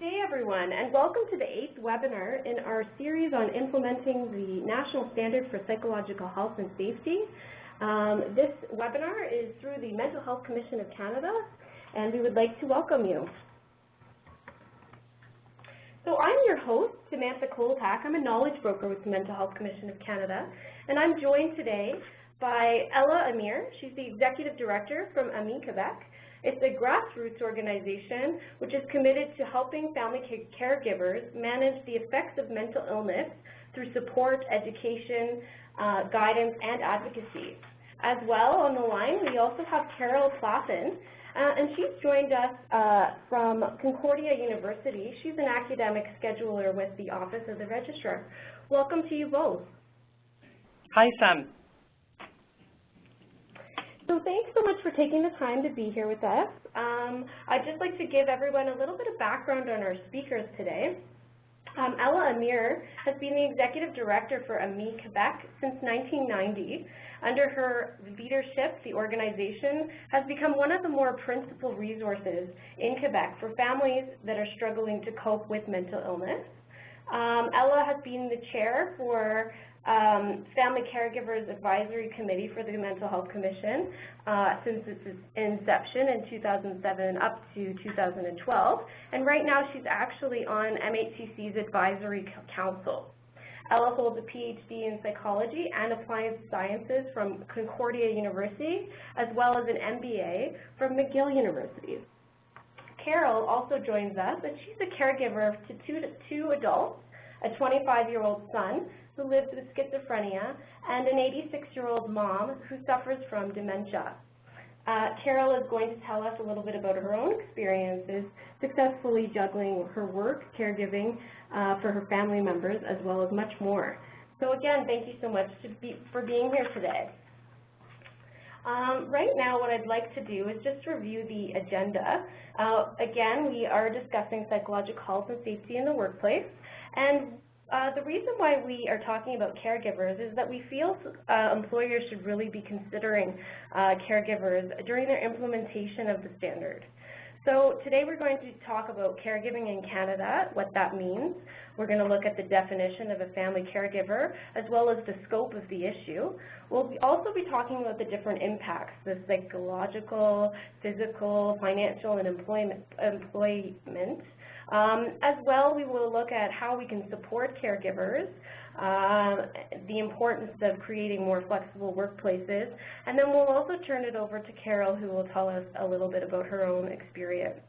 day, everyone, and welcome to the 8th webinar in our series on implementing the National Standard for Psychological Health and Safety. This webinar is through the Mental Health Commission of Canada, and we would like to welcome you. So I'm your host, Samantha Koltak. I'm a knowledge broker with the Mental Health Commission of Canada, and I'm joined today by Ella Amir. She's the Executive Director from MBA Québec. It's a grassroots organization which is committed to helping family caregivers manage the effects of mental illness through support, education, guidance, and advocacy. As well, on the line, we also have Plathan, and she's joined us from Concordia University. She's an academic scheduler with the Office of the Registrar. Welcome to you both. Hi, Sam. So thanks so much for taking the time to be here with us. I'd just like to give everyone a little bit of background on our speakers today. Ella Amir has been the Executive Director for MBA Québec since 1990. Under her leadership, the organization has become one of the more principal resources in Quebec for families that are struggling to cope with mental illness. Ella has been the chair for Family Caregivers Advisory Committee for the Mental Health Commission since its inception in 2007 up to 2012, and right now she's actually on MHCC's Advisory Council. Ella holds a PhD in Psychology and Applied Sciences from Concordia University, as well as an MBA from McGill University. Carol also joins us, and she's a caregiver to two adults, a 25-year-old son who lives with schizophrenia, and an 86-year-old mom who suffers from dementia. Carol is going to tell us a little bit about her own experiences successfully juggling her work, caregiving for her family members, as well as much more. So again, thank you so much for being here today. Right now, what I'd like to do is just review the agenda. Again, we are discussing psychological health and safety in the workplace, and the reason why we are talking about caregivers is that we feel employers should really be considering caregivers during their implementation of the standard. So today we're going to talk about caregiving in Canada, what that means. We're going to look at the definition of a family caregiver, as well as the scope of the issue. We'll also be talking about the different impacts, the psychological, physical, financial, and employment. As well, we will look at how we can support caregivers, the importance of creating more flexible workplaces, and then we'll also turn it over to Carol, who will tell us a little bit about her own experience.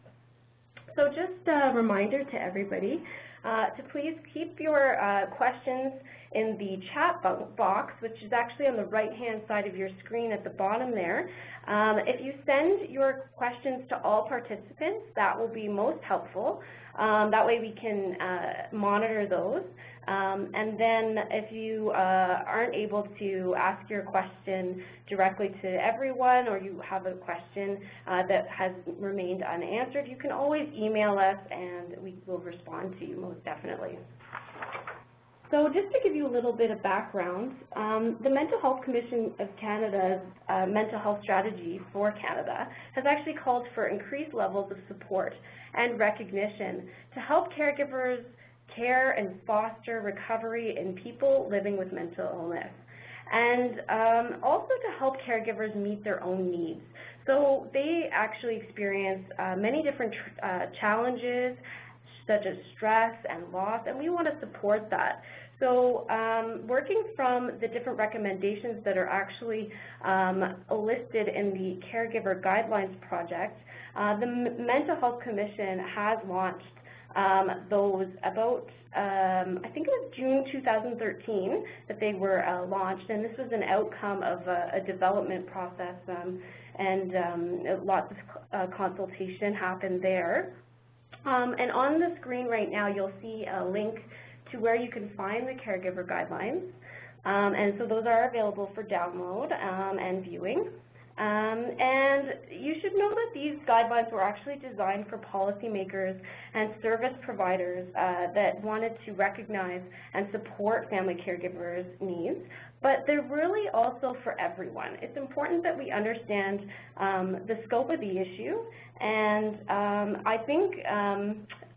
So just a reminder to everybody to please keep your questions in the chat box, which is actually on the right-hand side of your screen at the bottom there. If you send your questions to all participants, that will be most helpful. That way we can monitor those. And then if you aren't able to ask your question directly to everyone, or you have a question that has remained unanswered, you can always email us and we will respond to you most definitely. So just to give you a little bit of background, the Mental Health Commission of Canada's mental health strategy for Canada has actually called for increased levels of support and recognition to help caregivers care and foster recovery in people living with mental illness, and also to help caregivers meet their own needs. So they actually experience many different challenges, such as stress and loss, and we want to support that. So working from the different recommendations that are actually listed in the Caregiver Guidelines Project, the Mental Health Commission has launched those about, I think it was June 2013 that they were launched, and this was an outcome of a development process, and lots of consultation happened there. And on the screen right now, you'll see a link to where you can find the Caregiver Guidelines, and so those are available for download and viewing. And you should know that these guidelines were actually designed for policymakers and service providers that wanted to recognize and support family caregivers' needs, but they're really also for everyone. It's important that we understand the scope of the issue, and I think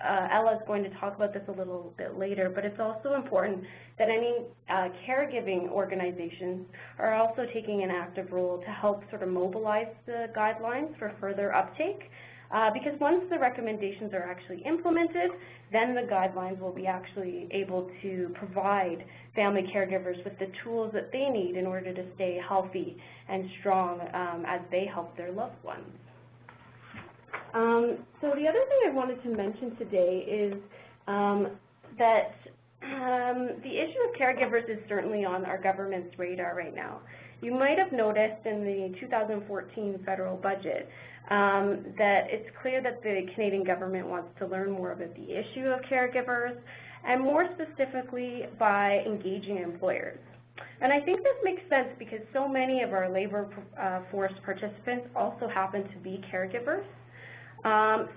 Ella is going to talk about this a little bit later, but it's also important that any caregiving organizations are also taking an active role to help sort of mobilize the guidelines for further uptake. Because once the recommendations are actually implemented, then the guidelines will be actually able to provide family caregivers with the tools that they need in order to stay healthy and strong as they help their loved ones. So the other thing I wanted to mention today is that the issue of caregivers is certainly on our government's radar right now. You might have noticed in the 2014 federal budget that it's clear that the Canadian government wants to learn more about the issue of caregivers, and more specifically by engaging employers. And I think this makes sense because so many of our labor force participants also happen to be caregivers.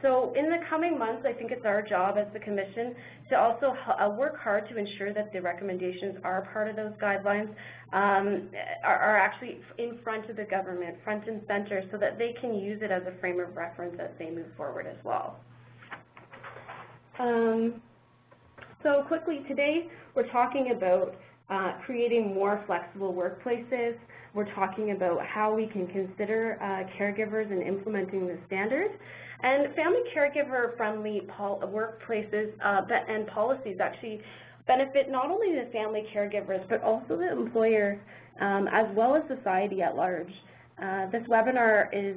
So in the coming months, I think it's our job as the Commission to also work hard to ensure that the recommendations are part of those guidelines, are actually in front of the government, front and center, so that they can use it as a frame of reference as they move forward as well. So quickly, today we're talking about creating more flexible workplaces. We're talking about how we can consider caregivers in implementing the standard. And family caregiver-friendly workplaces and policies actually benefit not only the family caregivers, but also the employer, as well as society at large. This webinar is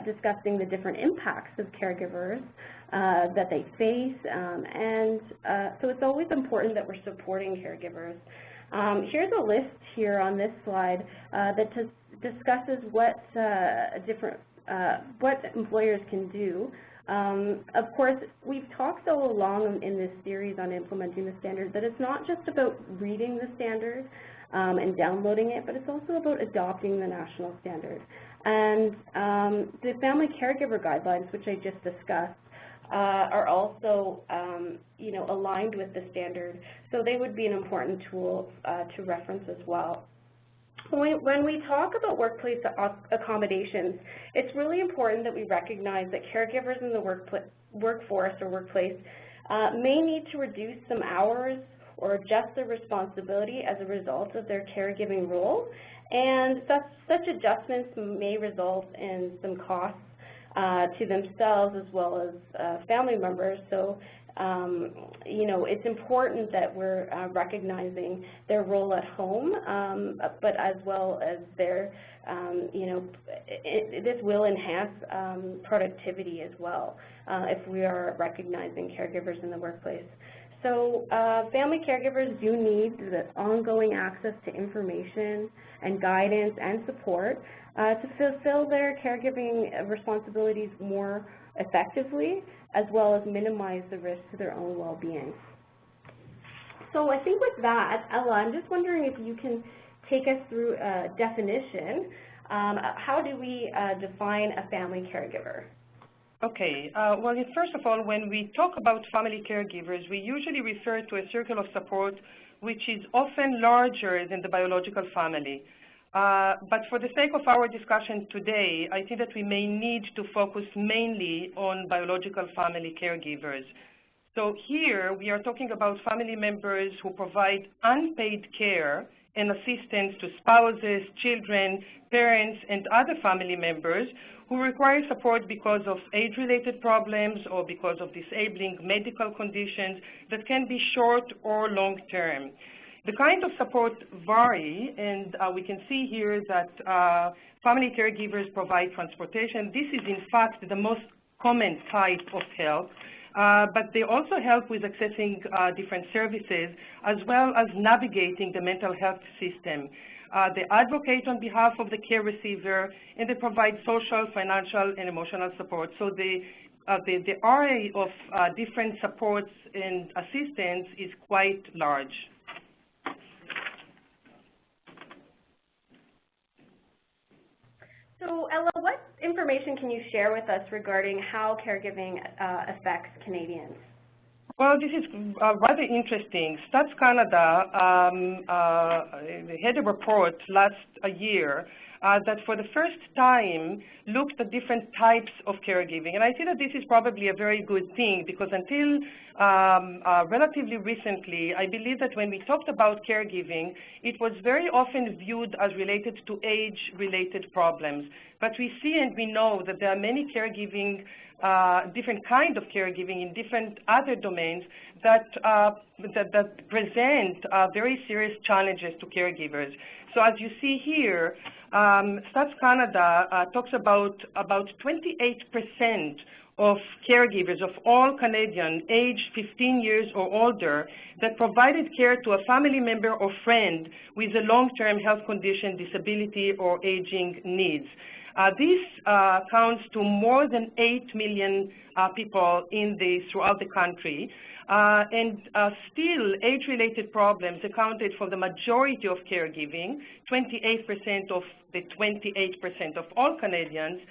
discussing the different impacts of caregivers that they face, and so it's always important that we're supporting caregivers. Here's a list here on this slide that discusses what what employers can do. Of course, we've talked all along in this series on implementing the standard that it's not just about reading the standard and downloading it, but it's also about adopting the national standard. And the family caregiver guidelines, which I just discussed, are also aligned with the standard, so they would be an important tool to reference as well. When we talk about workplace accommodations, it's really important that we recognize that caregivers in the workforce or workplace may need to reduce some hours or adjust their responsibility as a result of their caregiving role, and such adjustments may result in some costs to themselves as well as family members. So it's important that we're recognizing their role at home, but as well as their, this will enhance productivity as well if we are recognizing caregivers in the workplace. So family caregivers do need the ongoing access to information and guidance and support to fulfill their caregiving responsibilities more effectively, as well as minimize the risk to their own well-being. So I think with that, Ella, I'm just wondering if you can take us through a definition. How do we define a family caregiver? Okay. Well, first of all, when we talk about family caregivers, we usually refer to a circle of support which is often larger than the biological family. But for the sake of our discussion today, I think that we may need to focus mainly on biological family caregivers. So here we are talking about family members who provide unpaid care and assistance to spouses, children, parents, and other family members who require support because of age-related problems or because of disabling medical conditions that can be short or long-term. The kind of support vary, and we can see here that family caregivers provide transportation. This is, in fact, the most common type of help, but they also help with accessing different services, as well as navigating the mental health system. They advocate on behalf of the care receiver, and they provide social, financial, and emotional support. So the array of different supports and assistance is quite large. So, Ella, what information can you share with us regarding how caregiving affects Canadians? Well, this is rather interesting. Stats Canada had a report last year that for the first time looked at different types of caregiving. And I think that this is probably a very good thing because until relatively recently, I believe that when we talked about caregiving, it was very often viewed as related to age-related problems. But we see and we know that there are many caregiving, different kind of caregiving in different other domains that present very serious challenges to caregivers. So as you see here, Stats Canada talks about 28% of caregivers of all Canadians aged 15 years or older that provided care to a family member or friend with a long-term health condition, disability, or aging needs. This counts to more than 8 million people throughout the country. And still, age-related problems accounted for the majority of caregiving. 28% of the 28% of all Canadians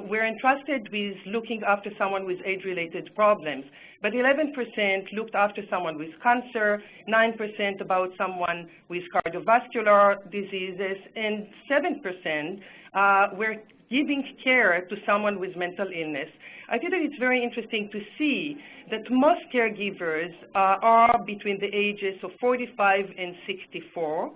were entrusted with looking after someone with age-related problems. But 11% looked after someone with cancer, 9% about someone with cardiovascular diseases, and 7% were giving care to someone with mental illness. I think that it's very interesting to see that most caregivers are between the ages of 45 and 64.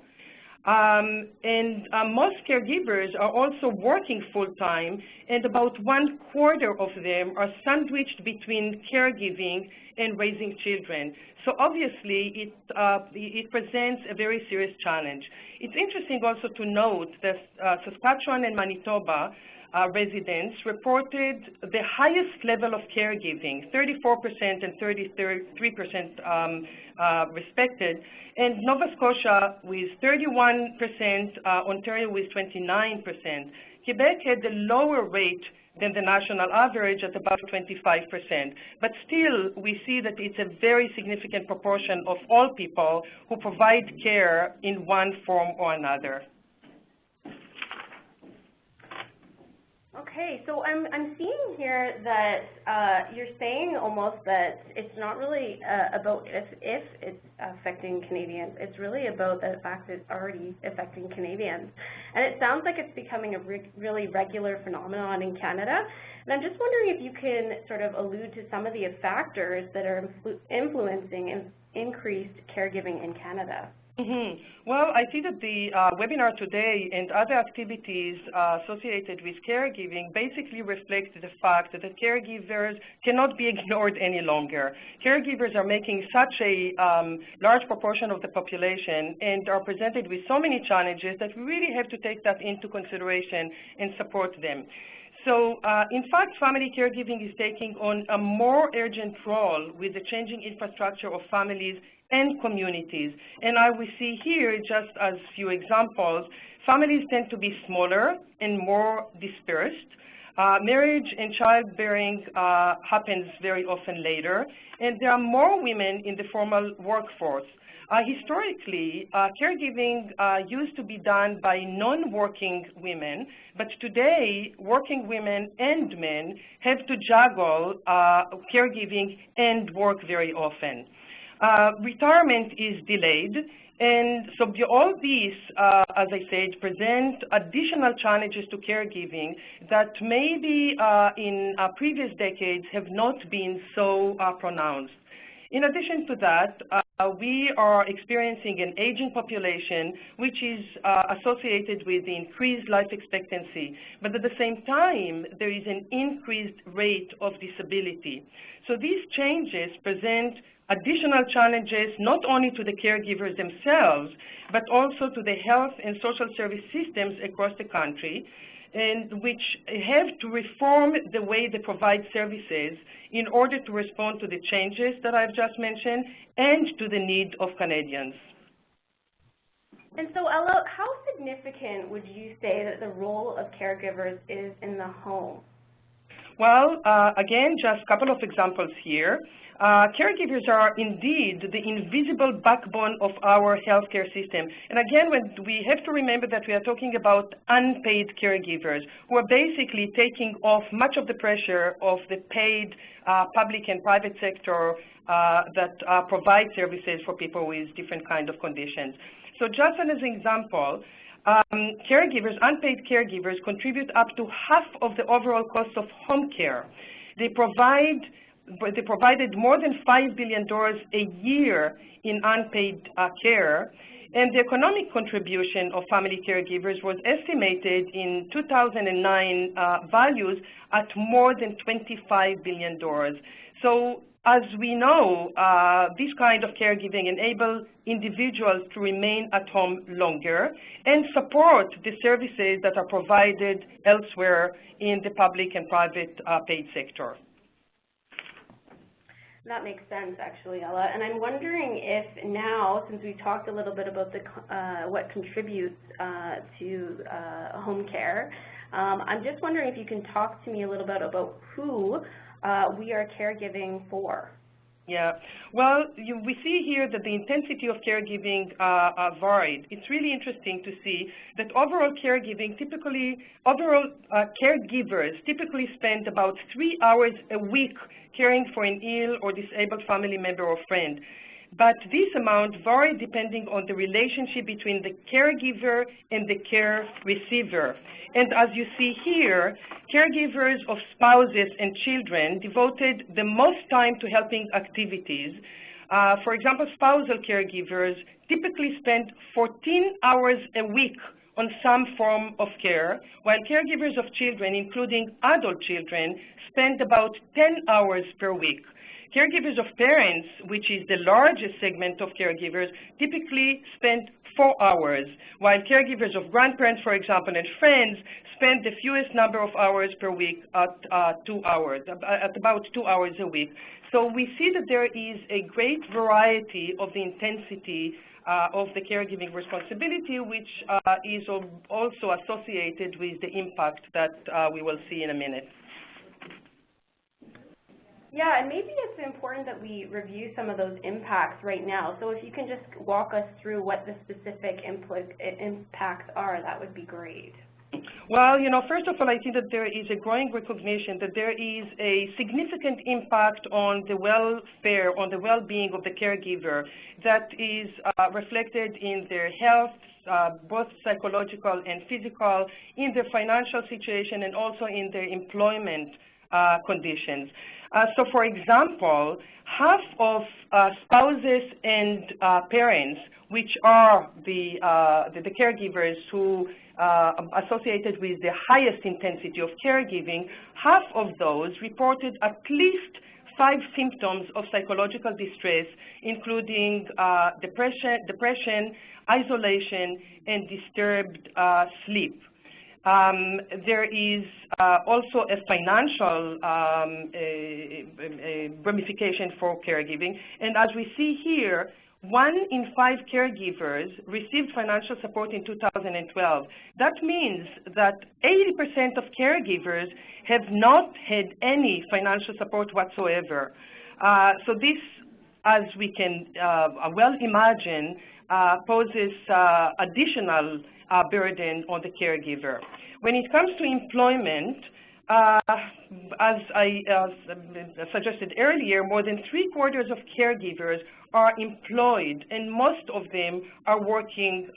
Most caregivers are also working full-time, and about 1/4 of them are sandwiched between caregiving and raising children. So obviously, it presents a very serious challenge. It's interesting also to note that Saskatchewan and Manitoba residents reported the highest level of caregiving, 34% and 33% respected, and Nova Scotia with 31%, Ontario with 29%. Quebec had a lower rate than the national average at about 25%. But still, we see that it's a very significant proportion of all people who provide care in one form or another. Okay, so I'm seeing here that you're saying almost that it's not really about if it's affecting Canadians. It's really about the fact that it's already affecting Canadians. And it sounds like it's becoming a really regular phenomenon in Canada. And I'm just wondering if you can sort of allude to some of the factors that are influencing increased caregiving in Canada. Well, I see that the webinar today and other activities associated with caregiving basically reflect the fact that the caregivers cannot be ignored any longer. Caregivers are making such a large proportion of the population and are presented with so many challenges that we really have to take that into consideration and support them. So, in fact, family caregiving is taking on a more urgent role with the changing infrastructure of families and communities. And I will see here, just as few examples, families tend to be smaller and more dispersed. Marriage and childbearing happens very often later, and there are more women in the formal workforce. Historically, caregiving used to be done by non-working women, but today, working women and men have to juggle caregiving and work very often. Retirement is delayed, and so all these, as I said, present additional challenges to caregiving that maybe in previous decades have not been so pronounced. In addition to that, we are experiencing an aging population, which is associated with the increased life expectancy. But at the same time, there is an increased rate of disability. So these changes present additional challenges not only to the caregivers themselves, but also to the health and social service systems across the country, and which have to reform the way they provide services in order to respond to the changes that I've just mentioned and to the need of Canadians. And so, Ella, how significant would you say that the role of caregivers is in the home? Well, again, just a couple of examples here. Caregivers are indeed the invisible backbone of our healthcare system. And again, we have to remember that we are talking about unpaid caregivers who are basically taking off much of the pressure of the paid public and private sector that provide services for people with different kinds of conditions. So just as an example, caregivers, unpaid caregivers, contribute up to half of the overall cost of home care. They provided more than $5 billion a year in unpaid care, and the economic contribution of family caregivers was estimated in 2009 values at more than $25 billion. So as we know, this kind of caregiving enables individuals to remain at home longer and support the services that are provided elsewhere in the public and private paid sector. That makes sense, actually, Ella. And I'm wondering if now, since we talked a little bit about what contributes to home care, I'm just wondering if you can talk to me a little bit about who we are caregiving for. Yeah, well, we see here that the intensity of caregiving varied. It's really interesting to see that overall caregivers typically spend about 3 hours a week caring for an ill or disabled family member or friend. But this amount varies depending on the relationship between the caregiver and the care receiver. And as you see here, caregivers of spouses and children devoted the most time to helping activities. For example, spousal caregivers typically spend 14 hours a week on some form of care, while caregivers of children, including adult children, spend about 10 hours per week. Caregivers of parents, which is the largest segment of caregivers, typically spend 4 hours, while caregivers of grandparents, for example, and friends spend the fewest number of hours per week at 2 hours, at about 2 hours a week. So we see that there is a great variety of the intensity of the caregiving responsibility, which is also associated with the impact that we will see in a minute. Yeah, and maybe it's important that we review some of those impacts right now. So if you can just walk us through what the specific impacts are, that would be great. Well, first of all, I think that there is a growing recognition that there is a significant impact on the welfare, on the well-being of the caregiver that is reflected in their health, both psychological and physical, in their financial situation, and also in their employment conditions. So, for example, half of spouses and parents, which are the caregivers who associated with the highest intensity of caregiving, half of those reported at least 5 symptoms of psychological distress, including depression, isolation, and disturbed sleep. There is also a financial ramification for caregiving, and as we see here, 1 in 5 caregivers received financial support in 2012. That means that 80% of caregivers have not had any financial support whatsoever. So this, as we can well imagine, poses additional burden on the caregiver. When it comes to employment, as I suggested earlier, more than 3/4 of caregivers are employed, and most of them are working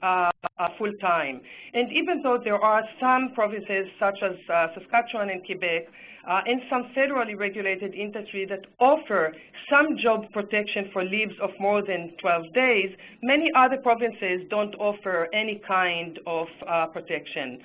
full-time. And even though there are some provinces, such as Saskatchewan and Québec, and some federally regulated industry that offer some job protection for leaves of more than 12 days, many other provinces don't offer any kind of protection.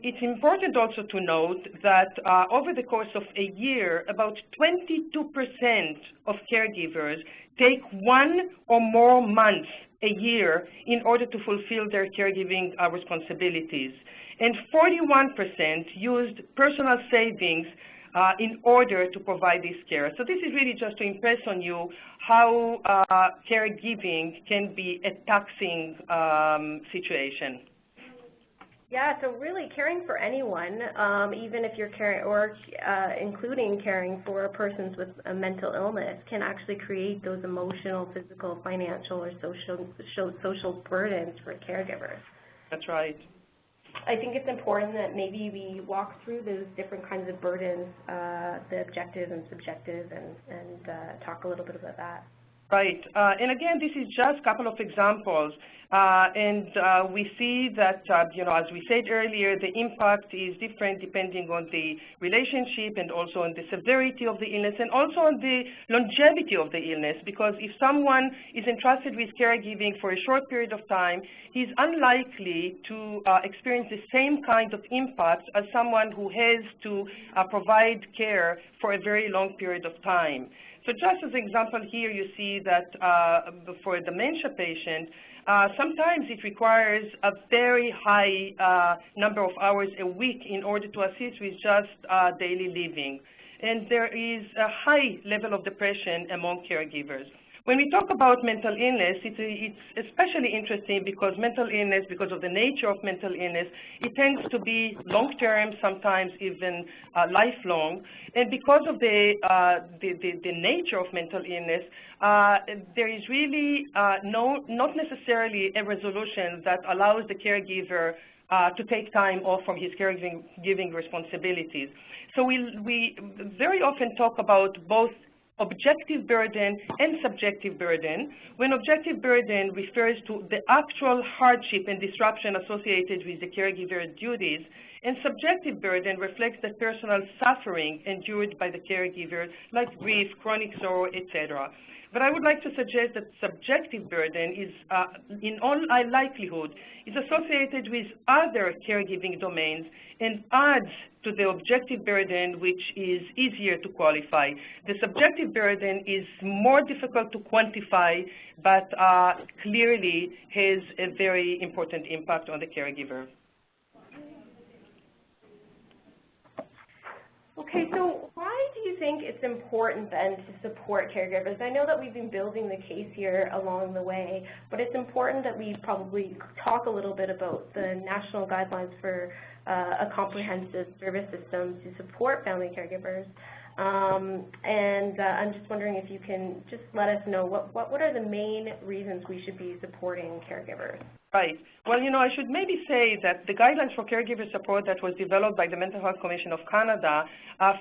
It's important also to note that over the course of a year, about 22% of caregivers take 1 or more months a year in order to fulfill their caregiving responsibilities. And 41% used personal savings in order to provide this care. So this is really just to impress on you how caregiving can be a taxing situation. Yeah, so really caring for anyone, even if you're caring or including caring for persons with a mental illness, can actually create those emotional, physical, financial, or social burdens for caregivers. That's right. I think it's important that maybe we walk through those different kinds of burdens, the objective and subjective, and talk a little bit about that. Right. And again, this is just a couple of examples. We see that, as we said earlier, the impact is different depending on the relationship and also on the severity of the illness and also on the longevity of the illness, because if someone is entrusted with caregiving for a short period of time, he's unlikely to experience the same kind of impact as someone who has to provide care for a very long period of time. So just as an example here, you see that for a dementia patient, sometimes it requires a very high number of hours a week in order to assist with just daily living. And there is a high level of depression among caregivers. When we talk about mental illness, it's especially interesting because mental illness, because of the nature of mental illness, it tends to be long-term, sometimes even lifelong. And because of the nature of mental illness, there is really not necessarily a resolution that allows the caregiver to take time off from his caregiving responsibilities. So we very often talk about both objective burden and subjective burden, when objective burden refers to the actual hardship and disruption associated with the caregiver duties, and subjective burden reflects the personal suffering endured by the caregiver, like grief, chronic sorrow, etc. But I would like to suggest that subjective burden is, in all likelihood, is associated with other caregiving domains and adds to the objective burden, which is easier to qualify. The subjective burden is more difficult to quantify, but clearly has a very important impact on the caregiver. Okay, so why do you think it's important then to support caregivers? I know that we've been building the case here along the way, but it's important that we probably talk a little bit about the national guidelines for a comprehensive service system to support family caregivers. I'm just wondering if you can just let us know what are the main reasons we should be supporting caregivers? Right. Well, I should maybe say that the guidelines for caregiver support that was developed by the Mental Health Commission of Canada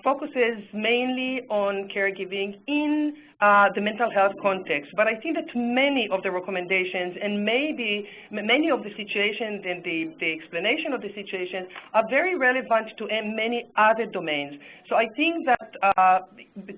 focuses mainly on caregiving in the mental health context. But I think that many of the recommendations and maybe many of the situations and the explanation of the situations are very relevant to many other domains. So I think that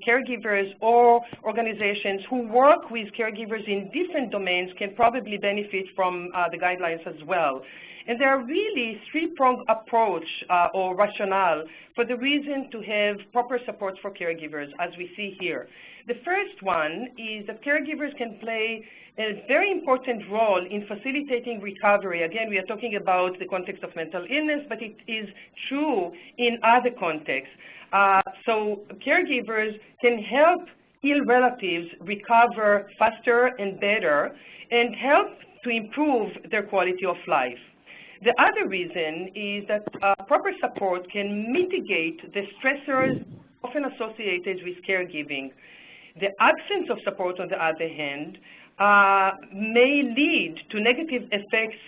caregivers or organizations who work with caregivers in different domains can probably benefit from the guidelines as well. And there are really three-pronged approach or rationale for the reason to have proper support for caregivers, as we see here. The first one is that caregivers can play a very important role in facilitating recovery. Again, we are talking about the context of mental illness, but it is true in other contexts. So caregivers can help ill relatives recover faster and better and help to improve their quality of life. The other reason is that proper support can mitigate the stressors often associated with caregiving. The absence of support, on the other hand, may lead to negative effects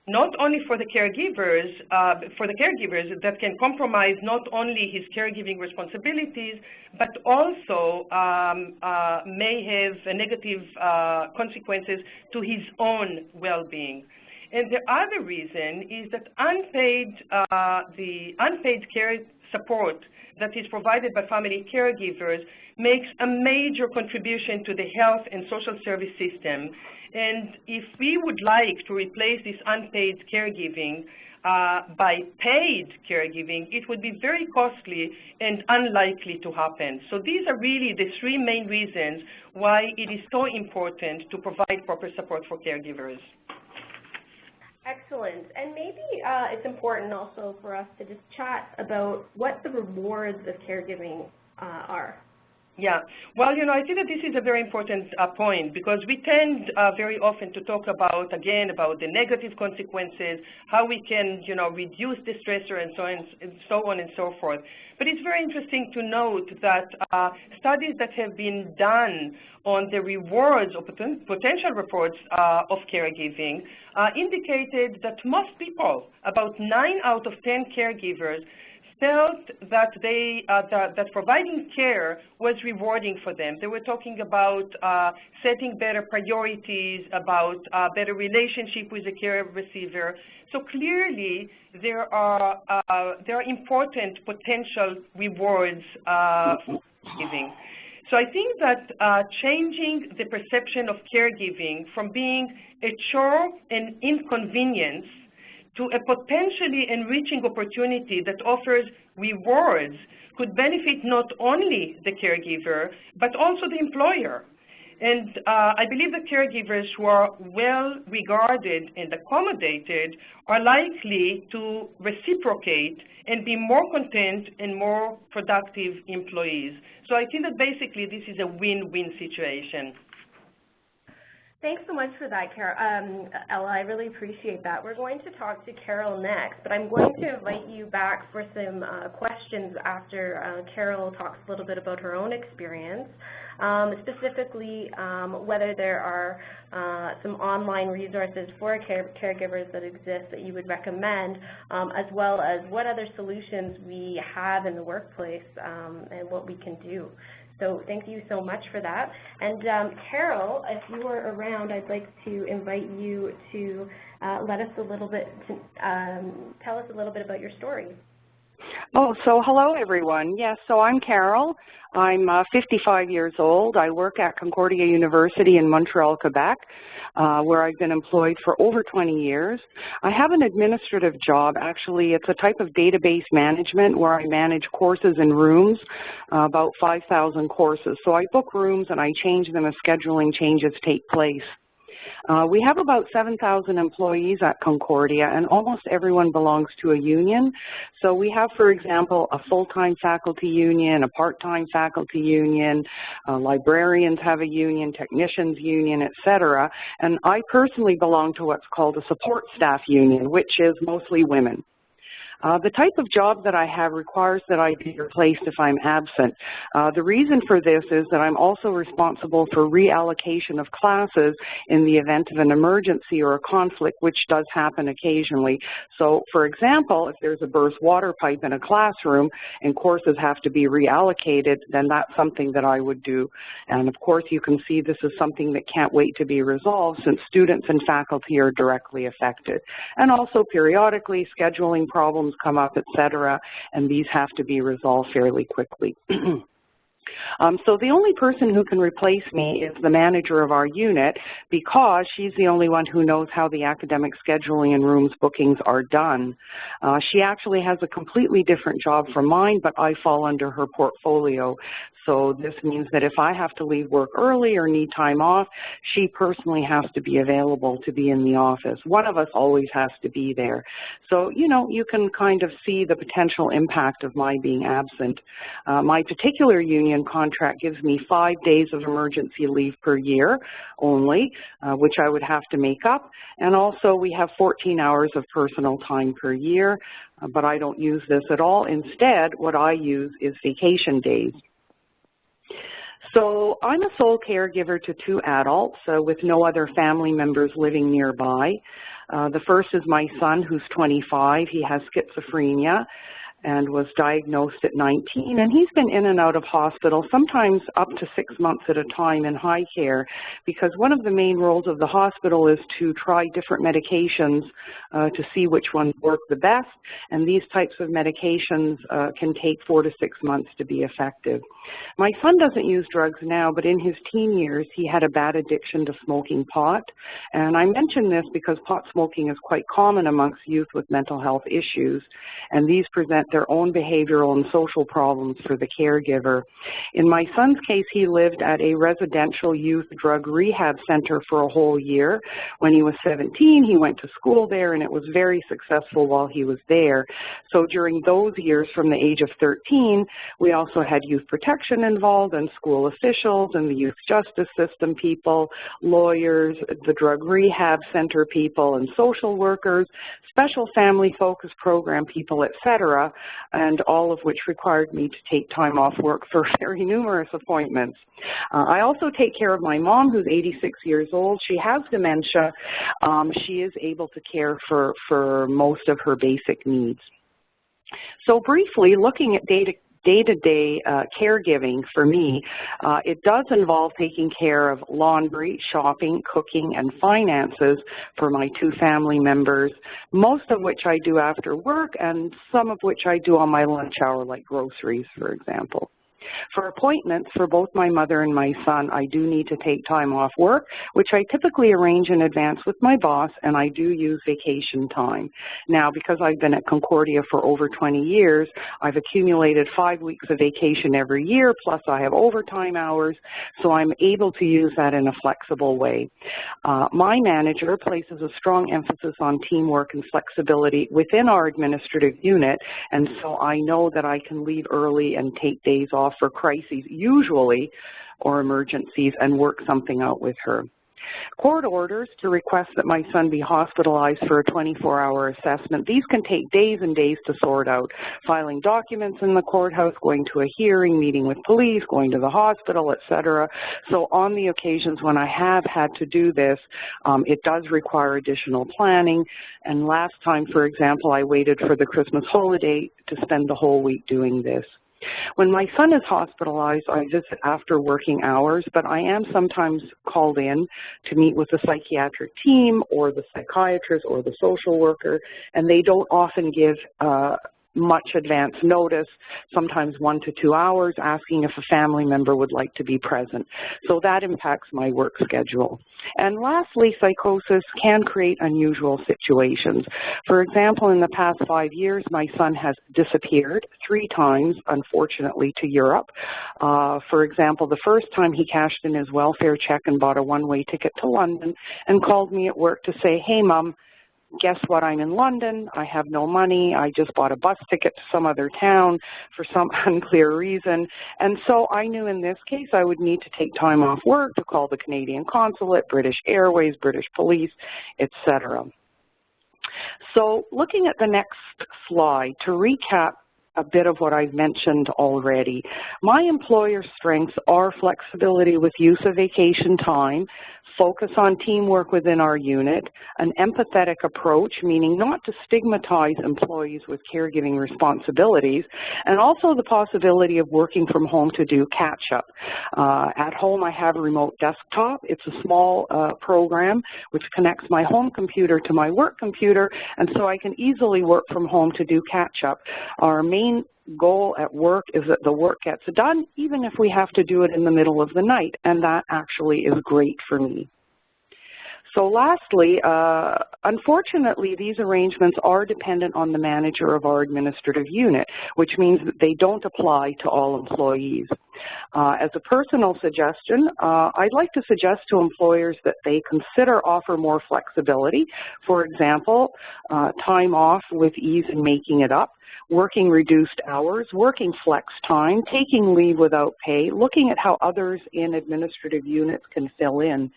not only for the caregivers, that can compromise not only his caregiving responsibilities, but also may have negative consequences to his own well-being. And the other reason is that the unpaid care support that is provided by family caregivers makes a major contribution to the health and social service system. And if we would like to replace this unpaid caregiving by paid caregiving, it would be very costly and unlikely to happen. So these are really the three main reasons why it is so important to provide proper support for caregivers. Excellent. And maybe it's important also for us to just chat about what the rewards of caregiving are. Yeah, well, you know, I think that this is a very important point, because we tend very often to talk about, again, about the negative consequences, how we can, you know, reduce the stressor and so on and so forth. But it's very interesting to note that studies that have been done on the rewards or potential rewards of caregiving indicated that most people, about 9 out of 10 caregivers, felt that that providing care was rewarding for them. They were talking about setting better priorities, about better relationship with the care receiver. So clearly, there are important potential rewards for caregiving. So I think that changing the perception of caregiving from being a chore and inconvenience to a potentially enriching opportunity that offers rewards could benefit not only the caregiver, but also the employer. And I believe that caregivers who are well regarded and accommodated are likely to reciprocate and be more content and more productive employees. So I think that basically this is a win-win situation. Thanks so much for that, Ella. I really appreciate that. We're going to talk to Carol next, but I'm going to invite you back for some questions after Carol talks a little bit about her own experience, specifically whether there are some online resources for caregivers that exist that you would recommend, as well as what other solutions we have in the workplace and what we can do. So thank you so much for that. And Carol, if you were around, I'd like to invite you to tell us a little bit about your story. Oh, so hello everyone. Yes, so I'm Carol. I'm 55 years old. I work at Concordia University in Montreal, Quebec, where I've been employed for over 20 years. I have an administrative job. Actually, it's a type of database management where I manage courses in rooms, about 5,000 courses. So I book rooms and I change them as scheduling changes take place. We have about 7,000 employees at Concordia, and almost everyone belongs to a union. So we have, for example, a full-time faculty union, a part-time faculty union, librarians have a union, technicians union, etc. And I personally belong to what's called a support staff union, which is mostly women. The type of job that I have requires that I be replaced if I'm absent. The reason for this is that I'm also responsible for reallocation of classes in the event of an emergency or a conflict, which does happen occasionally. So, for example, if there's a burst water pipe in a classroom and courses have to be reallocated, then that's something that I would do. And of course, you can see this is something that can't wait to be resolved since students and faculty are directly affected. And also periodically, scheduling problems come up, etc., and these have to be resolved fairly quickly. So the only person who can replace me is the manager of our unit, because she's the only one who knows how the academic scheduling and rooms bookings are done. She actually has a completely different job from mine, but I fall under her portfolio. So this means that if I have to leave work early or need time off, she personally has to be available to be in the office. One of us always has to be there. So, you know, you can kind of see the potential impact of my being absent. My particular union contract gives me 5 days of emergency leave per year only, which I would have to make up. And also we have 14 hours of personal time per year, but I don't use this at all. Instead, what I use is vacation days. So I'm a sole caregiver to 2 adults with no other family members living nearby. The first is my son, who's 25. He has schizophrenia and was diagnosed at 19, and he's been in and out of hospital, sometimes up to 6 months at a time in high care, because one of the main roles of the hospital is to try different medications to see which ones work the best, and these types of medications can take 4 to 6 months to be effective. My son doesn't use drugs now, but in his teen years, he had a bad addiction to smoking pot, and I mention this because pot smoking is quite common amongst youth with mental health issues, and these present their own behavioral and social problems for the caregiver. In my son's case, he lived at a residential youth drug rehab center for a whole year. When he was 17, he went to school there, and it was very successful while he was there. So during those years, from the age of 13, we also had youth protection involved, and school officials, and the youth justice system people, lawyers, the drug rehab center people, and social workers, special family-focused program people, etc., and all of which required me to take time off work for very numerous appointments. I also take care of my mom, who's 86 years old. She has dementia. She is able to care for most of her basic needs. So briefly, looking at day-to-day caregiving for me, it does involve taking care of laundry, shopping, cooking, and finances for my 2 family members, most of which I do after work and some of which I do on my lunch hour, like groceries, for example. For appointments for both my mother and my son, I do need to take time off work, which I typically arrange in advance with my boss, and I do use vacation time. Now, because I've been at Concordia for over 20 years, I've accumulated 5 weeks of vacation every year, plus I have overtime hours, so I'm able to use that in a flexible way. My manager places a strong emphasis on teamwork and flexibility within our administrative unit, and so I know that I can leave early and take days off for crises, usually, or emergencies, and work something out with her. Court orders to request that my son be hospitalized for a 24-hour assessment. These can take days and days to sort out. Filing documents in the courthouse, going to a hearing, meeting with police, going to the hospital, etc. So on the occasions when I have had to do this, it does require additional planning. And last time, for example, I waited for the Christmas holiday to spend the whole week doing this. When my son is hospitalized, I visit after working hours, but I am sometimes called in to meet with the psychiatric team or the psychiatrist or the social worker, and they don't often give much advance notice, sometimes 1 to 2 hours, asking if a family member would like to be present. So that impacts my work schedule. And lastly, psychosis can create unusual situations. For example, in the past 5 years, my son has disappeared 3 times, unfortunately, to Europe. For example, the first time he cashed in his welfare check and bought a one-way ticket to London and called me at work to say, "Hey, Mom, guess what, I'm in London, I have no money, I just bought a bus ticket to some other town for some unclear reason." And so I knew in this case I would need to take time off work to call the Canadian consulate, British Airways, British Police, etc. So looking at the next slide, to recap a bit of what I've mentioned already, my employer strengths are flexibility with use of vacation time, focus on teamwork within our unit, an empathetic approach, meaning not to stigmatize employees with caregiving responsibilities, and also the possibility of working from home to do catch-up. At home, I have a remote desktop. It's a small program which connects my home computer to my work computer, and so I can easily work from home to do catch-up. Our main goal at work is that the work gets done, even if we have to do it in the middle of the night, and that actually is great for me. So lastly, unfortunately, these arrangements are dependent on the manager of our administrative unit, which means that they don't apply to all employees. As a personal suggestion, I'd like to suggest to employers that they offer more flexibility. For example, time off with ease and making it up, working reduced hours, working flex time, taking leave without pay, looking at how others in administrative units can fill in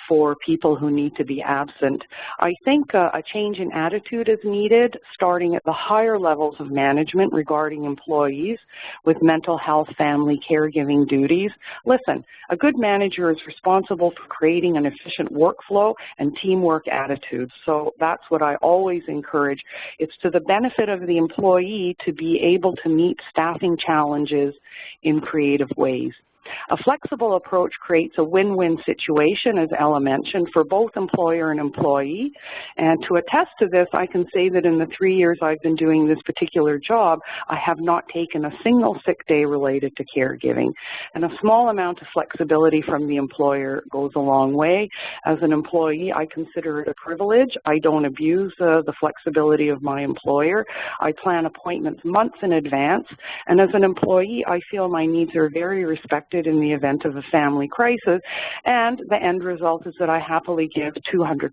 for people who need to be absent. I think a change in attitude is needed, starting at the higher levels of management regarding employees with mental health, family, caregiving duties. Listen, a good manager is responsible for creating an efficient workflow and teamwork attitudes. So that's what I always encourage. It's to the benefit of the employee to be able to meet staffing challenges in creative ways. A flexible approach creates a win-win situation, as Ella mentioned, for both employer and employee. And to attest to this, I can say that in the 3 years I've been doing this particular job, I have not taken a single sick day related to caregiving. And a small amount of flexibility from the employer goes a long way. As an employee, I consider it a privilege. I don't abuse the flexibility of my employer. I plan appointments months in advance. And as an employee, I feel my needs are very respected in the event of a family crisis, and the end result is that I happily give 200%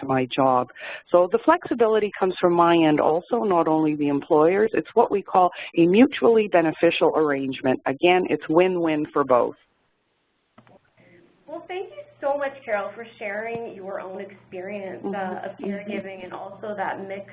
to my job. So the flexibility comes from my end also, not only the employers. It's what we call a mutually beneficial arrangement. Again, it's win-win for both. Well, thank you so much, Carol, for sharing your own experience of caregiving and also that mixed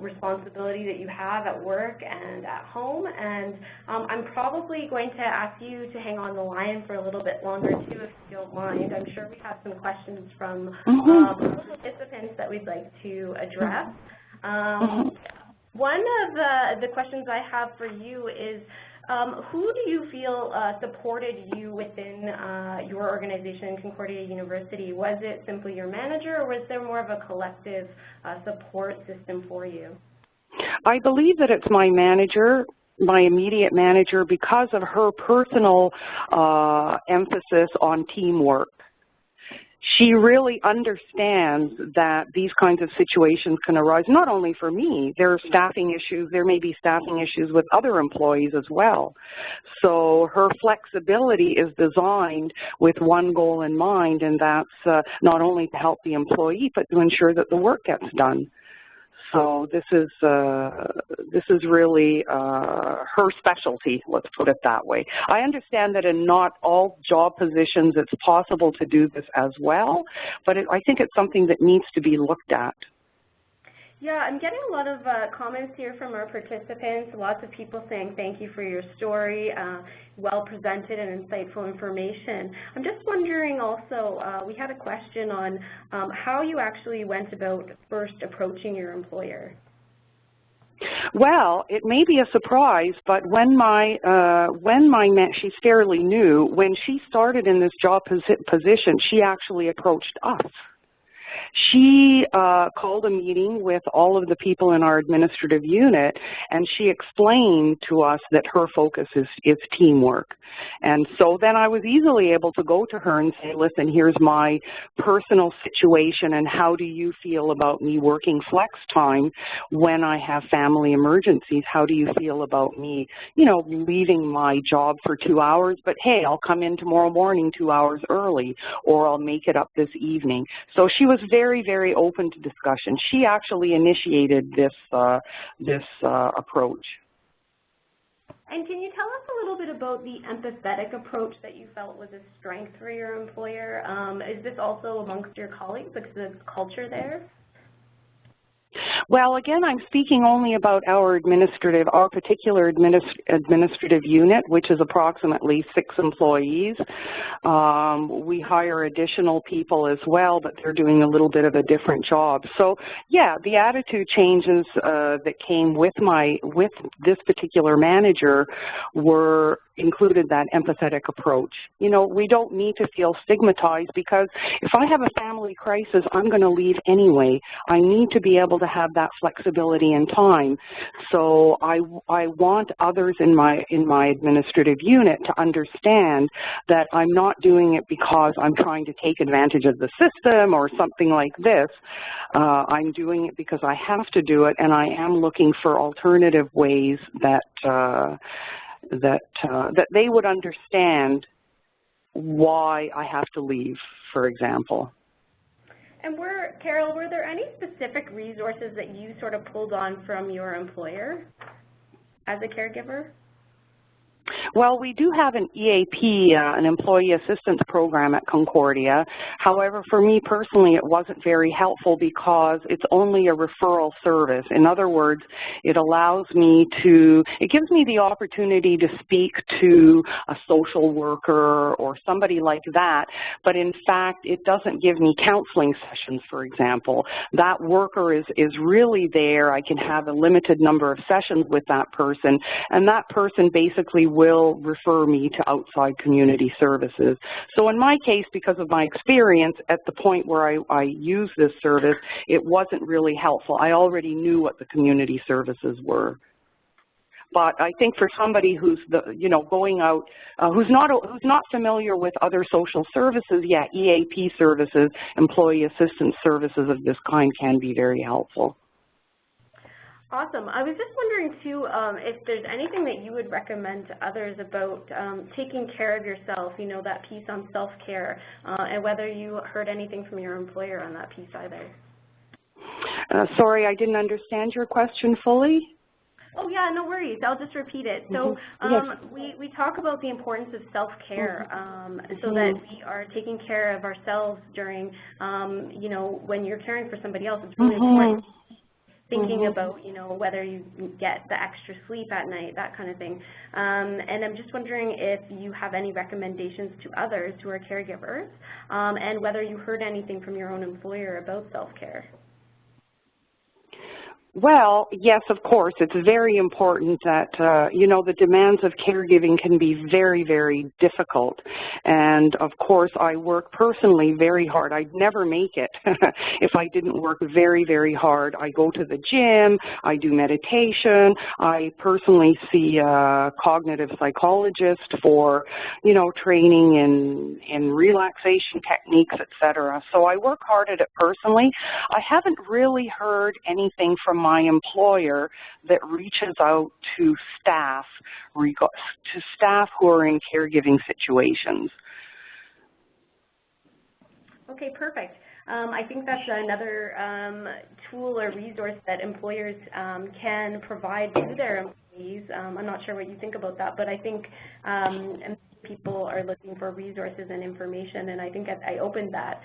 responsibility that you have at work and at home. And I'm probably going to ask you to hang on the line for a little bit longer, too, if you don't mind. I'm sure we have some questions from participants that we'd like to address. One of the questions I have for you is, who do you feel supported you within your organization, Concordia University? Was it simply your manager, or was there more of a collective support system for you? I believe that it's my manager, my immediate manager, because of her personal emphasis on teamwork. She really understands that these kinds of situations can arise, not only for me. There are staffing issues. There may be staffing issues with other employees as well. So her flexibility is designed with one goal in mind, and that's not only to help the employee, but to ensure that the work gets done. So this is really her specialty, let's put it that way. I understand that in not all job positions it's possible to do this as well, but I think it's something that needs to be looked at. Yeah, I'm getting a lot of comments here from our participants, lots of people saying thank you for your story, well presented and insightful information. I'm just wondering also, we had a question on how you actually went about first approaching your employer. Well, it may be a surprise, but when she's fairly new, when she started in this job position, she actually approached us. She called a meeting with all of the people in our administrative unit, and she explained to us that her focus is teamwork. And so then I was easily able to go to her and say, listen, here's my personal situation, and how do you feel about me working flex time when I have family emergencies? How do you feel about me, leaving my job for 2 hours, but hey, I'll come in tomorrow morning 2 hours early, or I'll make it up this evening. So she was very, very open to discussion. She actually initiated this approach. And can you tell us a little bit about the empathetic approach that you felt was a strength for your employer? Is this also amongst your colleagues, like the culture there? Well, again, I'm speaking only about our particular administrative unit, which is approximately 6 employees. We hire additional people as well, but they're doing a little bit of a different job. So, yeah, the attitude changes that came with this particular manager included that empathetic approach. We don't need to feel stigmatized, because if I have a family crisis, I'm going to leave anyway. I need to be able to have that flexibility and time. So I want others in my administrative unit to understand that I'm not doing it because I'm trying to take advantage of the system or something like this. I'm doing it because I have to do it, and I am looking for alternative ways that they would understand why I have to leave, for example. And Carol, were there any specific resources that you sort of pulled on from your employer as a caregiver? Well, we do have an EAP, an Employee Assistance Program at Concordia. However, for me personally, it wasn't very helpful because it's only a referral service. In other words, it gives me the opportunity to speak to a social worker or somebody like that, but in fact, it doesn't give me counseling sessions, for example. That worker is really there. I can have a limited number of sessions with that person, and that person basically will will refer me to outside community services. So in my case, because of my experience at the point where I use this service, it wasn't really helpful. I already knew what the community services were. But I think for somebody who's going out, who's not familiar with other social services, yeah, EAP services, employee assistance services of this kind can be very helpful. Awesome. I was just wondering, too, if there's anything that you would recommend to others about taking care of yourself, that piece on self-care, and whether you heard anything from your employer on that piece either. Sorry, I didn't understand your question fully. Oh, yeah, no worries. I'll just repeat it. So we talk about the importance of self-care so that we are taking care of ourselves during, when you're caring for somebody else. It's really important. Thinking about, whether you get the extra sleep at night, that kind of thing. And I'm just wondering if you have any recommendations to others who are caregivers and whether you heard anything from your own employer about self-care. Well, yes, of course. It's very important that, the demands of caregiving can be very, very difficult. And, of course, I work personally very hard. I'd never make it if I didn't work very, very hard. I go to the gym. I do meditation. I personally see a cognitive psychologist for, training in relaxation techniques, etc. So I work hard at it personally. I haven't really heard anything from my employer that reaches out to staff who are in caregiving situations. Okay, perfect. I think that's another tool or resource that employers can provide to their employees. I'm not sure what you think about that, but I think people are looking for resources and information, and I think I opened that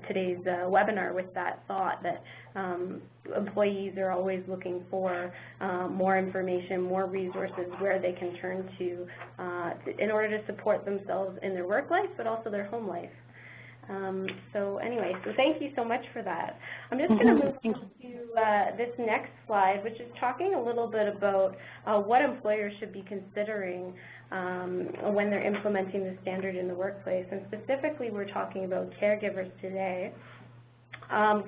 today's webinar with that thought that employees are always looking for more information, more resources where they can turn to in order to support themselves in their work life, but also their home life. So thank you so much for that. I'm just going to move to this next slide, which is talking a little bit about what employers should be considering when they're implementing the standard in the workplace. And specifically, we're talking about caregivers today.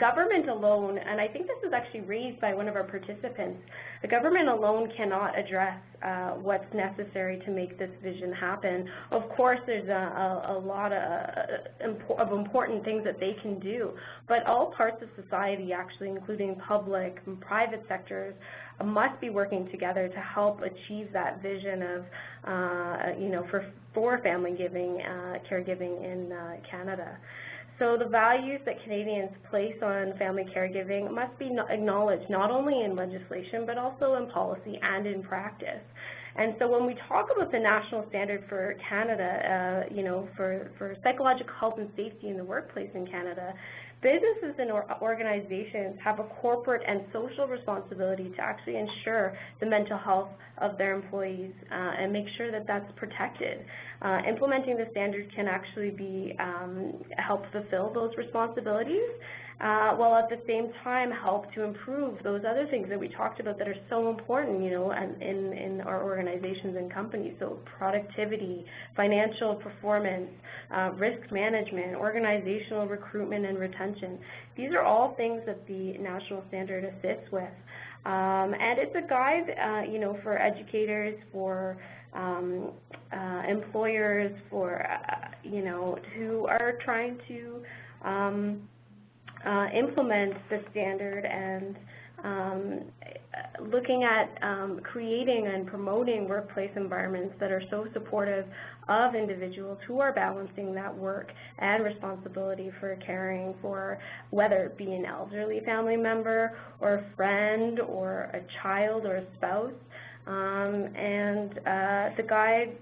Government alone, and I think this was actually raised by one of our participants, the government alone cannot address what's necessary to make this vision happen. Of course, there's a lot of important things that they can do, but all parts of society, actually, including public and private sectors, must be working together to help achieve that vision of, for family caregiving in Canada. So the values that Canadians place on family caregiving must be acknowledged not only in legislation but also in policy and in practice. And so when we talk about the national standard for Canada, for psychological health and safety in the workplace in Canada, businesses and organizations have a corporate and social responsibility to actually ensure the mental health of their employees and make sure that that's protected. Implementing the standard can actually help fulfill those responsibilities, while at the same time help to improve those other things that we talked about that are so important, in our organizations and companies. So productivity, financial performance, risk management, organizational recruitment and retention. These are all things that the national standard assists with. And it's a guide, for educators, for employers, for, who are trying to implement the standard and looking at creating and promoting workplace environments that are so supportive of individuals who are balancing that work and responsibility for caring for, whether it be an elderly family member or a friend or a child or a spouse. The guide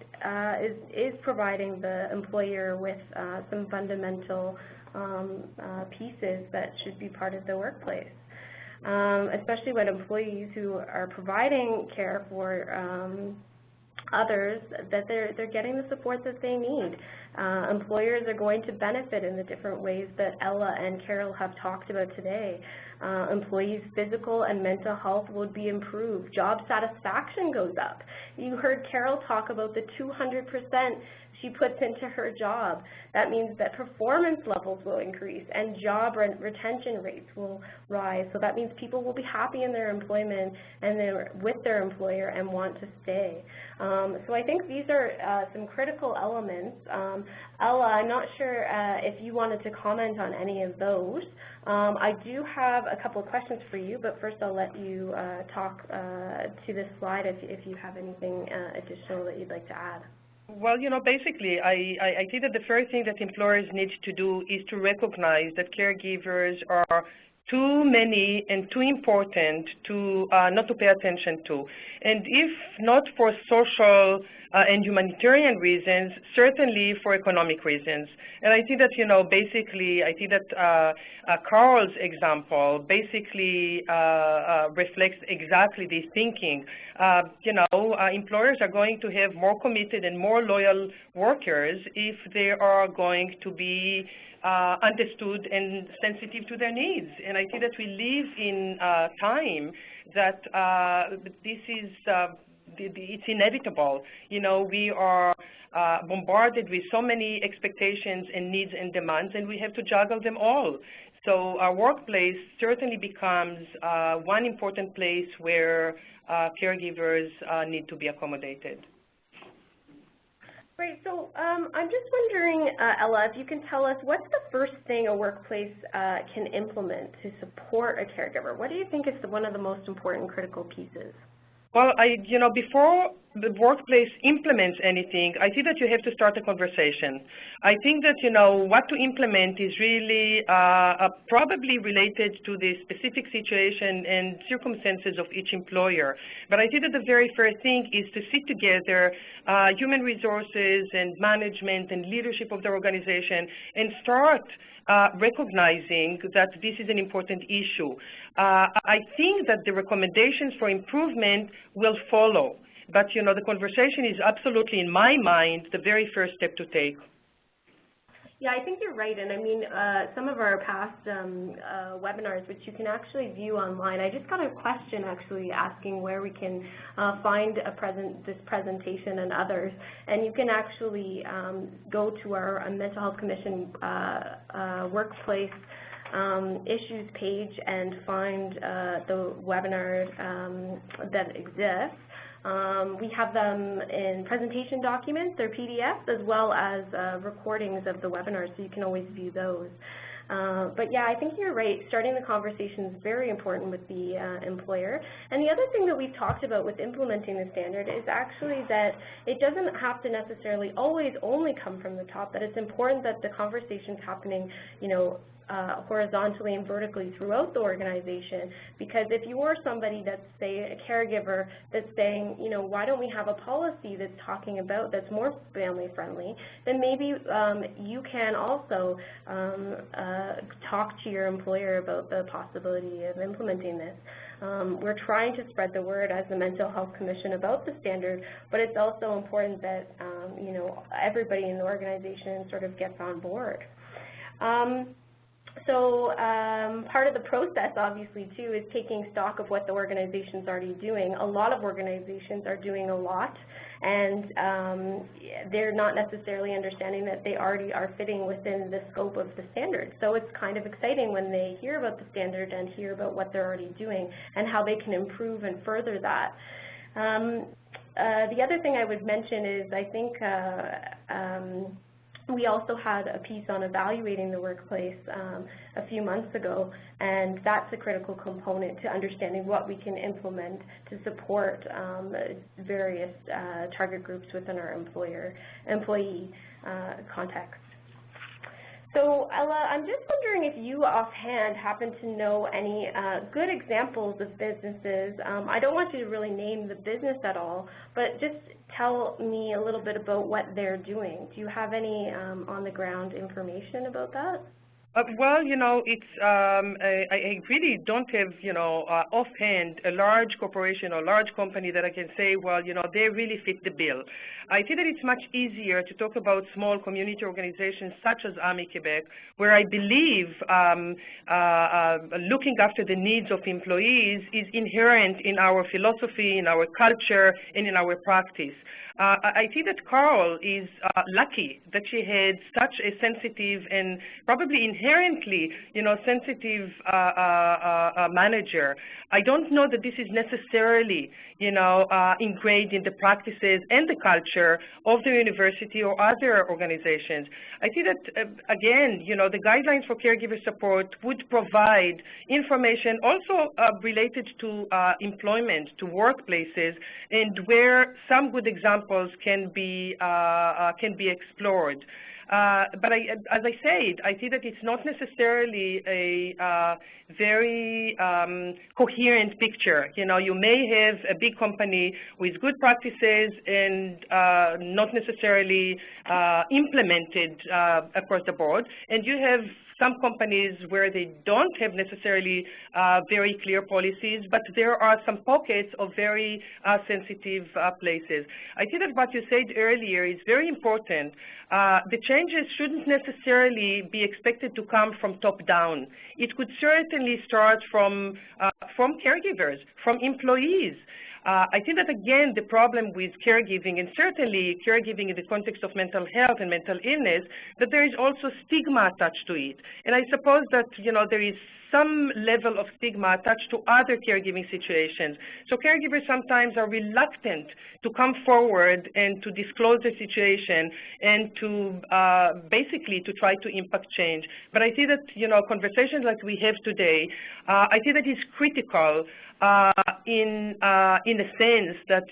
is providing the employer with some fundamental pieces that should be part of the workplace, especially when employees who are providing care for others, that they're getting the support that they need. Employers are going to benefit in the different ways that Ella and Carol have talked about today. Employees' physical and mental health will be improved. Job satisfaction goes up. You heard Carol talk about the 200% she puts into her job. That means that performance levels will increase and job retention rates will rise. So that means people will be happy in their employment and they're with their employer and want to stay. So I think these are some critical elements. Ella, I'm not sure if you wanted to comment on any of those. I do have a couple of questions for you, but first I'll let you talk to this slide if you have anything additional that you'd like to add. Well, you know, basically, I think that the first thing that employers need to do is to recognize that caregivers are too many and too important to not to pay attention to. And if not for social and humanitarian reasons, certainly for economic reasons. And I think that, you know, basically, I think that Carl's example basically reflects exactly this thinking. You know, employers are going to have more committed and more loyal workers if they are going to be understood and sensitive to their needs. And I think that we live in a time that this is it's inevitable. You know, we are bombarded with so many expectations and needs and demands, and we have to juggle them all. So our workplace certainly becomes one important place where caregivers need to be accommodated. Great. So I'm just wondering, Ella, if you can tell us what's the first thing a workplace can implement to support a caregiver? What do you think is one of the most important critical pieces? Well, you know, before the workplace implements anything, I think that you have to start a conversation. I think that, you know, what to implement is really probably related to the specific situation and circumstances of each employer. But I think that the very first thing is to sit together, human resources and management and leadership of the organization, and start recognizing that this is an important issue. I think that the recommendations for improvement will follow. But, you know, the conversation is absolutely, in my mind, the very first step to take. Yeah, I think you're right. And I mean, some of our past webinars, which you can actually view online, I just got a question actually asking where we can find this presentation and others. And you can actually go to our Mental Health Commission Workplace issues page and find the webinars that exist. We have them in presentation documents, they're PDFs, as well as recordings of the webinars, so you can always view those. But yeah, I think you're right. Starting the conversation is very important with the employer. And the other thing that we've talked about with implementing the standard is actually that it doesn't have to necessarily always only come from the top, that it's important that the conversation's happening, you know, horizontally and vertically throughout the organization. Because if you are somebody that's, say, a caregiver that's saying, you know, why don't we have a policy that's talking about, that's more family friendly, then maybe you can also talk to your employer about the possibility of implementing this. We're trying to spread the word as the Mental Health Commission about the standard, but it's also important that, you know, everybody in the organization sort of gets on board. So part of the process, obviously, too, is taking stock of what the organization's already doing. A lot of organizations are doing a lot, and they're not necessarily understanding that they already are fitting within the scope of the standard. So it's kind of exciting when they hear about the standard and hear about what they're already doing and how they can improve and further that. The other thing I would mention is I think we also had a piece on evaluating the workplace a few months ago, and that's a critical component to understanding what we can implement to support various target groups within our employee context. So, Ella, I'm just wondering if you offhand happen to know any good examples of businesses. I don't want you to really name the business at all, but just tell me a little bit about what they're doing. Do you have any on-the-ground information about that? Well, it's I really don't have, offhand a large corporation or large company that I can say, well, they really fit the bill. I think that it's much easier to talk about small community organizations such as AMI Québec, where I believe looking after the needs of employees is inherent in our philosophy, in our culture, and in our practice. I think that Carol is lucky that she had such a sensitive and probably inherently, sensitive manager. I don't know that this is necessarily, ingrained in the practices and the culture of the university or other organizations. I think that, again, the guidelines for caregiver support would provide information also related to employment, to workplaces, and where some good examples can be explored. But as I said, I see that it's not necessarily a very coherent picture. You may have a big company with good practices and not necessarily implemented across the board, and you have some companies where they don't have necessarily very clear policies, but there are some pockets of very sensitive places. I think that what you said earlier is very important. The changes shouldn't necessarily be expected to come from top down. It could certainly start from caregivers, from employees. I think that, again, the problem with caregiving, and certainly caregiving in the context of mental health and mental illness, that there is also stigma attached to it. And I suppose that, there is some level of stigma attached to other caregiving situations. So caregivers sometimes are reluctant to come forward and to disclose the situation and to basically to try to impact change. But I see that, conversations like we have today, I think that is critical in a sense that,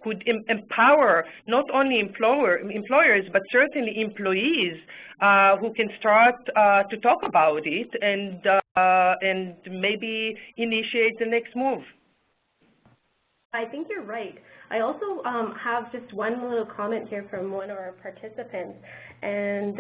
could empower not only employers, but certainly employees who can start to talk about it and maybe initiate the next move. I think you're right. I also have just one little comment here from one of our participants, and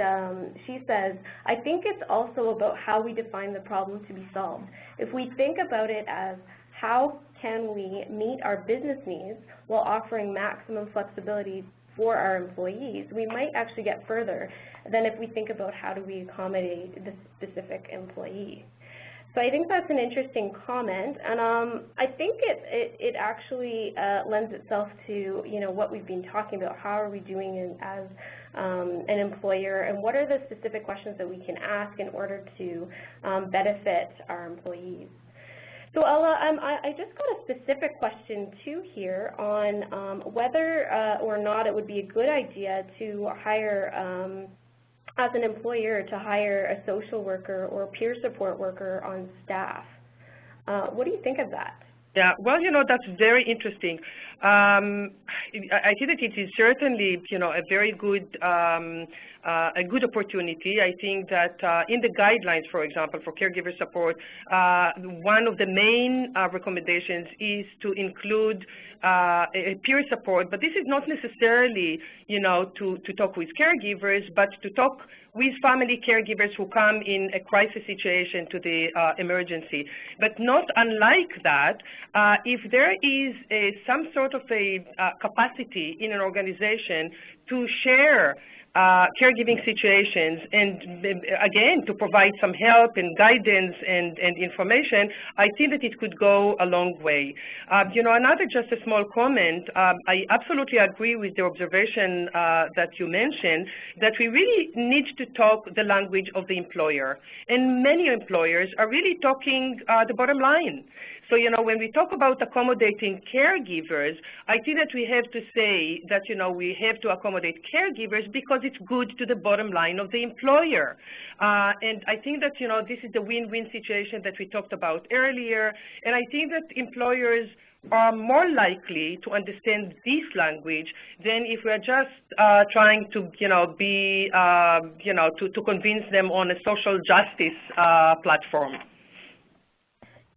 she says, I think it's also about how we define the problem to be solved. If we think about it as how can we meet our business needs while offering maximum flexibility for our employees, we might actually get further than if we think about how do we accommodate the specific employee. So I think that's an interesting comment, and I think it actually lends itself to what we've been talking about. How are we doing it as an employer, and what are the specific questions that we can ask in order to benefit our employees? So Ella, I just got a specific question too here on whether or not it would be a good idea to hire, as an employer, to hire a social worker or peer support worker on staff. What do you think of that? Yeah, well, that's very interesting. I think that it is certainly, a very good opportunity. I think that in the guidelines, for example, for caregiver support, one of the main recommendations is to include a peer support, but this is not necessarily, to talk with caregivers, but to talk with family caregivers who come in a crisis situation to the emergency. But not unlike that, if there is some sort of a capacity in an organization to share caregiving situations and, again, to provide some help and guidance and information, I think that it could go a long way. Another just a small comment, I absolutely agree with the observation that you mentioned, that we really need to talk the language of the employer. And many employers are really talking the bottom line. So, when we talk about accommodating caregivers, I think that we have to say that, we have to accommodate caregivers because it's good to the bottom line of the employer. And I think that, this is the win-win situation that we talked about earlier. And I think that employers are more likely to understand this language than if we're just trying to, be, to convince them on a social justice platform.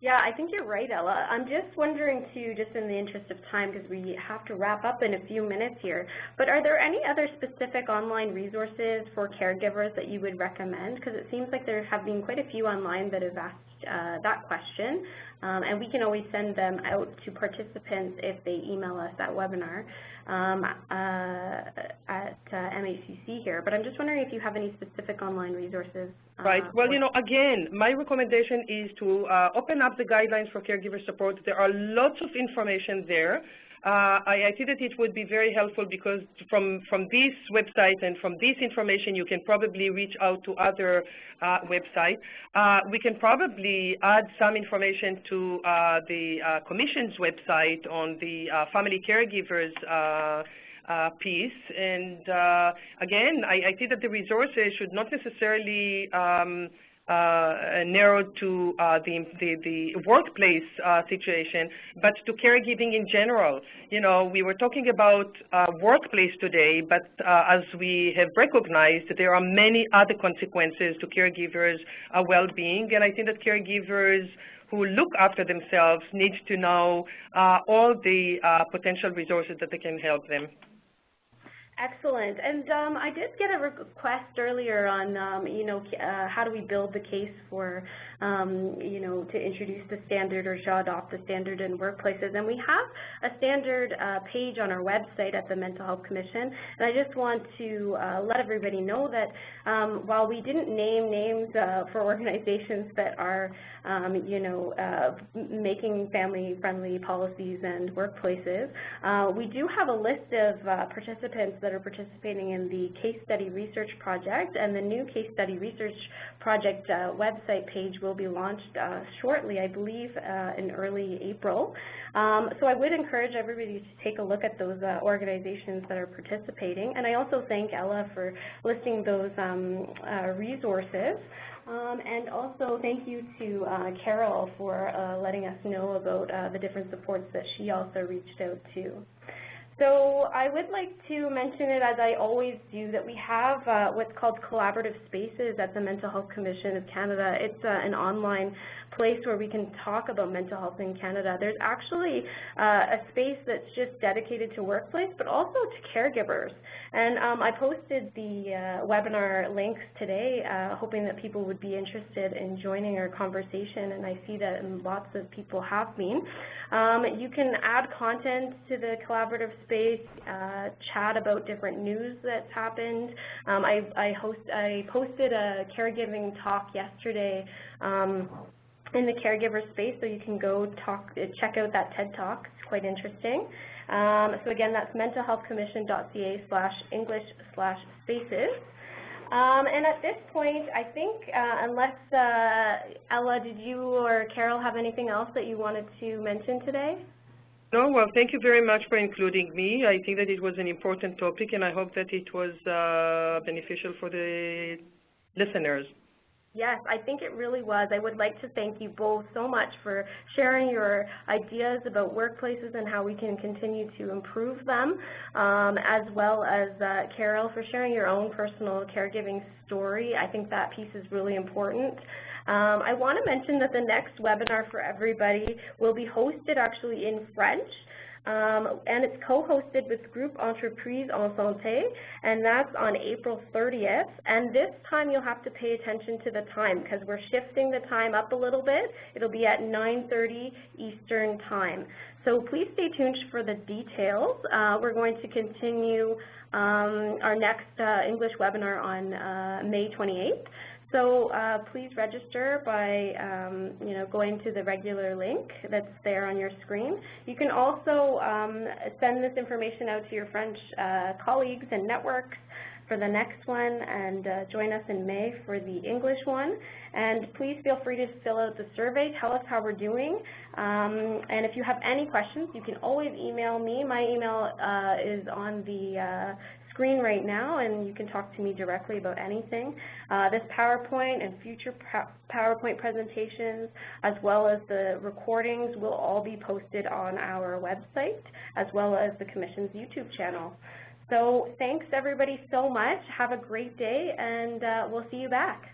Yeah, I think you're right, Ella. I'm just wondering, too, just in the interest of time, because we have to wrap up in a few minutes here, but are there any other specific online resources for caregivers that you would recommend? Because it seems like there have been quite a few online that have asked that question, and we can always send them out to participants if they email us that webinar at MHCC here. But I'm just wondering if you have any specific online resources. Right. Well, you know, again, my recommendation is to open up the guidelines for caregiver support. There are lots of information there. I think that it would be very helpful because from this website and from this information, you can probably reach out to other websites. We can probably add some information to the Commission's website on the family caregivers piece. And again, I think that the resources should not necessarily narrowed to the workplace situation, but to caregiving in general. You know, we were talking about workplace today, but as we have recognized, there are many other consequences to caregivers' well-being, and I think that caregivers who look after themselves need to know all the potential resources that they can help them. Excellent. And I did get a request earlier on, you know, how do we build the case for, you know, to introduce the standard or to adopt the standard in workplaces. And we have a standard page on our website at the Mental Health Commission. And I just want to let everybody know that while we didn't name names for organizations that are, you know, making family-friendly policies and workplaces, we do have a list of participants that are participating in the Case Study Research Project, and the new Case Study Research Project website page will be launched shortly, I believe in early April. So I would encourage everybody to take a look at those organizations that are participating, and I also thank Ella for listing those resources. And also thank you to Carol for letting us know about the different supports that she also reached out to. So I would like to mention it, as I always do, that we have what's called collaborative spaces at the Mental Health Commission of Canada. It's an online place where we can talk about mental health in Canada. There's actually a space that's just dedicated to workplace, but also to caregivers. And I posted the webinar links today, hoping that people would be interested in joining our conversation, and I see that lots of people have been. You can add content to the collaborative space, chat about different news that's happened. I posted a caregiving talk yesterday in the caregiver space, so you can go check out that TED Talk. It's quite interesting. So again, that's mentalhealthcommission.ca/English/spaces. And at this point, I think, unless, Ella, did you or Carol have anything else that you wanted to mention today? No, well, thank you very much for including me. I think that it was an important topic, and I hope that it was beneficial for the listeners. Yes, I think it really was. I would like to thank you both so much for sharing your ideas about workplaces and how we can continue to improve them, as well as Carol for sharing your own personal caregiving story. I think that piece is really important. I want to mention that the next webinar for everybody will be hosted actually in French. And it's co-hosted with Groupe Entreprise en Santé, and that's on April 30th. And this time you'll have to pay attention to the time because we're shifting the time up a little bit. It'll be at 9:30 Eastern Time. So please stay tuned for the details. We're going to continue our next English webinar on May 28th. So please register by going to the regular link that's there on your screen. You can also send this information out to your French colleagues and networks for the next one, and join us in May for the English one. And please feel free to fill out the survey, tell us how we're doing. And if you have any questions, you can always email me. My email is on the screen right now, and you can talk to me directly about anything. This PowerPoint and future PowerPoint presentations, as well as the recordings, will all be posted on our website, as well as the Commission's YouTube channel. So thanks everybody so much. Have a great day, and we'll see you back.